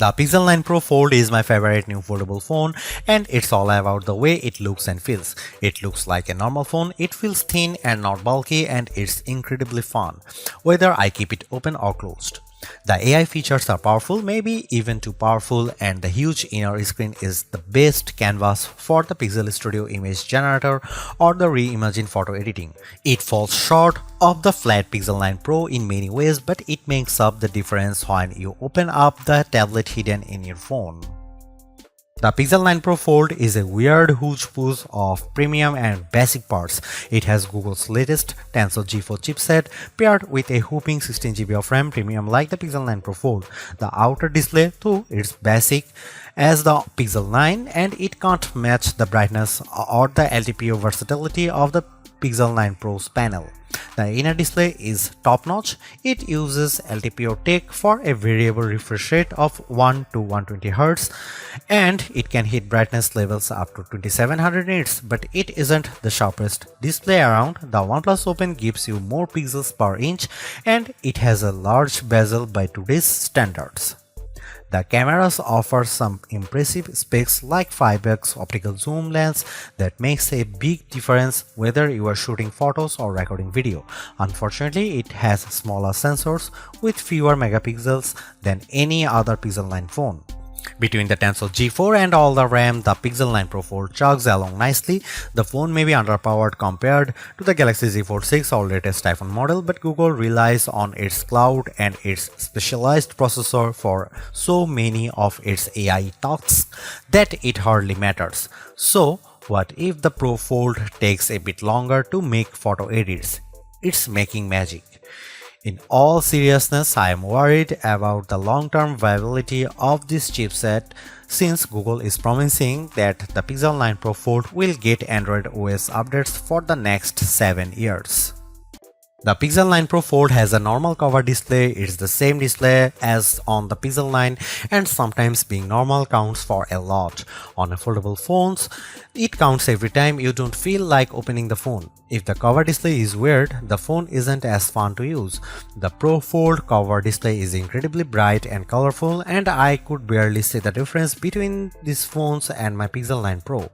The Pixel 9 Pro Fold is my favorite new foldable phone, and it's all about the way it looks and feels. It looks like a normal phone, it feels thin and not bulky, and it's incredibly fun, whether I keep it open or closed. The AI features are powerful, maybe even too powerful, and the huge inner screen is the best canvas for the Pixel Studio image generator or the reimagined photo editing. It falls short of the flat Pixel 9 Pro in many ways, but it makes up the difference when you open up the tablet hidden in your phone. The Pixel 9 Pro Fold is a weird hodgepodge of premium and basic parts. It has Google's latest Tensor G4 chipset paired with a whopping 16GB of RAM, premium like the Pixel 9 Pro Fold. The outer display too is basic as the Pixel 9, and it can't match the brightness or the LTPO versatility of the Pixel 9 Pro's panel. The inner display is top-notch. It uses LTPO tech for a variable refresh rate of 1 to 120Hz, and it can hit brightness levels up to 2700 nits, but it isn't the sharpest display around. The OnePlus Open gives you more pixels per inch, and it has a large bezel by today's standards. The cameras offer some impressive specs like 5x optical zoom lens that makes a big difference whether you are shooting photos or recording video. Unfortunately, it has smaller sensors with fewer megapixels than any other Pixel 9 phone. Between the Tensor G4 and all the RAM, the Pixel 9 Pro Fold chugs along nicely. The phone may be underpowered compared to the Galaxy Z Fold 6 or latest iPhone model, but Google relies on its cloud and its specialized processor for so many of its AI tasks that it hardly matters. So, what if the Pro Fold takes a bit longer to make photo edits? It's making magic. In all seriousness, I am worried about the long-term viability of this chipset since Google is promising that the Pixel 9 Pro Fold will get Android OS updates for the next 7 years. The Pixel 9 Pro Fold has a normal cover display. It's the same display as on the Pixel 9, and sometimes being normal counts for a lot. On foldable phones, it counts every time you don't feel like opening the phone. If the cover display is weird, the phone isn't as fun to use. The Pro Fold cover display is incredibly bright and colorful, and I could barely see the difference between these phones and my Pixel 9 Pro.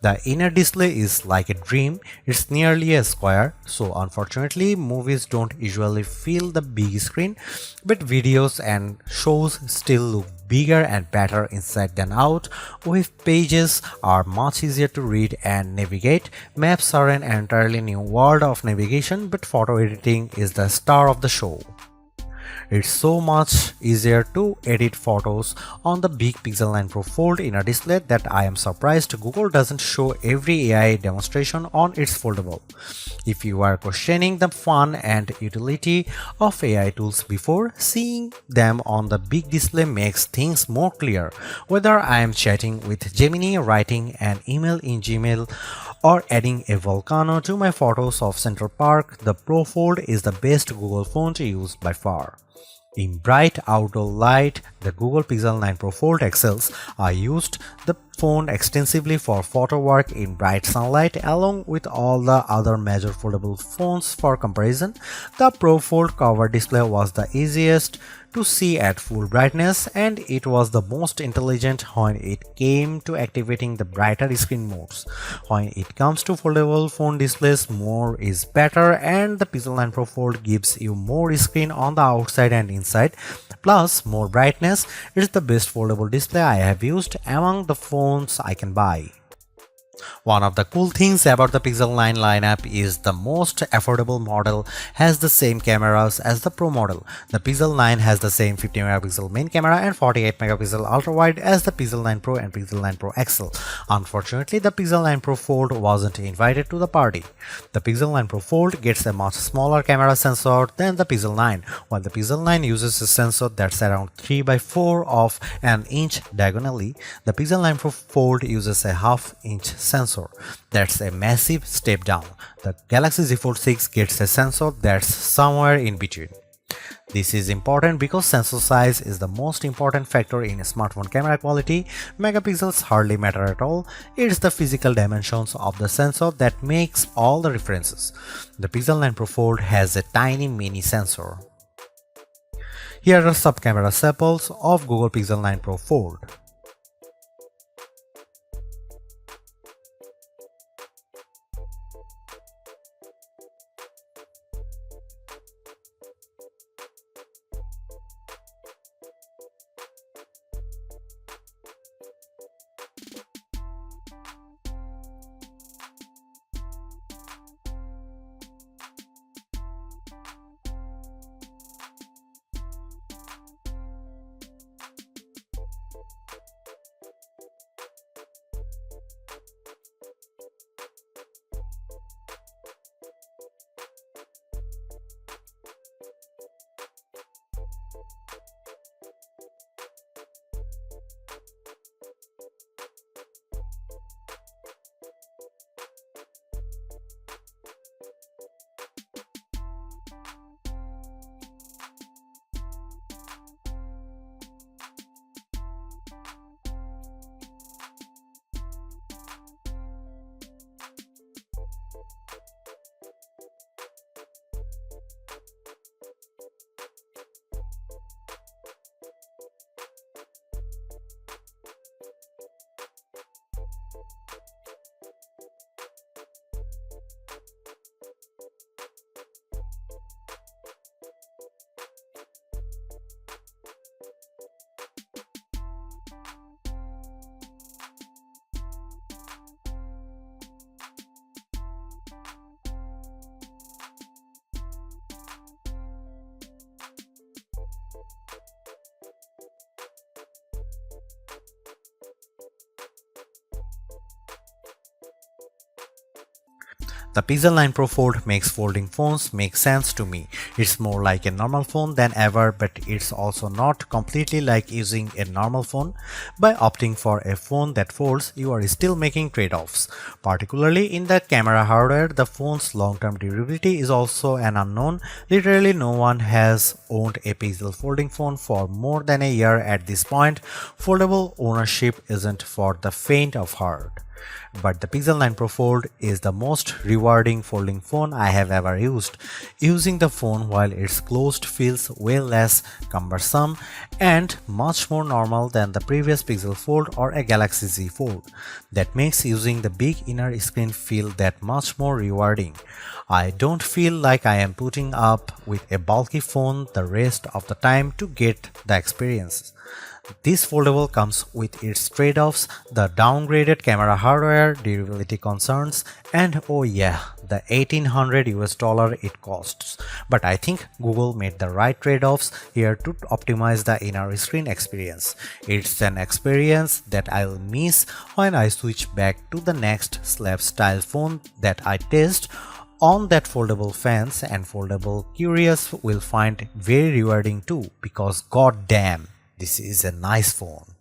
The inner display is like a dream. It's nearly a square, so unfortunately movies don't usually fill the big screen, but videos and shows still look bigger and better inside than out. Web pages are much easier to read and navigate. Maps are an entirely new world of navigation, but photo editing is the star of the show. It's so much easier to edit photos on the big Pixel 9 Pro Fold inner display that I am surprised Google doesn't show every AI demonstration on its foldable. If you are questioning the fun and utility of AI tools before, seeing them on the big display makes things more clear. Whether I am chatting with Gemini, writing an email in Gmail, or adding a volcano to my photos of Central Park, the Pro Fold is the best Google phone to use by far. In bright outdoor light, the Google Pixel 9 Pro Fold excels. I used the phone extensively for photo work in bright sunlight along with all the other major foldable phones for comparison. The Pro Fold cover display was the easiest to see at full brightness, and it was the most intelligent when it came to activating the brighter screen modes. When it comes to foldable phone displays, more is better, and the Pixel 9 Pro Fold gives you more screen on the outside and inside, plus more brightness. It's the best foldable display I have used among the phones I can buy. One of the cool things about the Pixel 9 lineup is the most affordable model has the same cameras as the Pro model. The Pixel 9 has the same 50 megapixel main camera and 48 megapixel ultra wide as the Pixel 9 Pro and Pixel 9 Pro XL. Unfortunately, the Pixel 9 Pro Fold wasn't invited to the party. The Pixel 9 Pro Fold gets a much smaller camera sensor than the Pixel 9, while the Pixel 9 uses a sensor that's around 3 by 4 of an inch diagonally. The Pixel 9 Pro Fold uses a half-inch sensor. That's a massive step down. The Galaxy Z Fold 6 gets a sensor that's somewhere in between. This is important because sensor size is the most important factor in smartphone camera quality. Megapixels hardly matter at all. It's the physical dimensions of the sensor that makes all the differences. The Pixel 9 Pro Fold has a tiny mini sensor. Here are some camera samples of Google Pixel 9 Pro Fold. The Pixel 9 Pro Fold makes folding phones make sense to me. It's more like a normal phone than ever, but it's also not completely like using a normal phone. By opting for a phone that folds, you are still making trade-offs. Particularly in the camera hardware, the phone's long-term durability is also an unknown. Literally no one has owned a Pixel folding phone for more than a year at this point. Foldable ownership isn't for the faint of heart. But the Pixel 9 Pro Fold is the most rewarding folding phone I have ever used. Using the phone while it's closed feels way less cumbersome and much more normal than the previous Pixel Fold or a Galaxy Z Fold. That makes using the big inner screen feel that much more rewarding. I don't feel like I am putting up with a bulky phone the rest of the time to get the experience. This foldable comes with its trade-offs, the downgraded camera hardware, durability concerns, and oh yeah, the $1800 it costs. But I think Google made the right trade-offs here to optimize the inner screen experience. It's an experience that I'll miss when I switch back to the next slab style phone that I test on that foldable fans, and foldable curious will find very rewarding too, because god damn, this is a nice phone.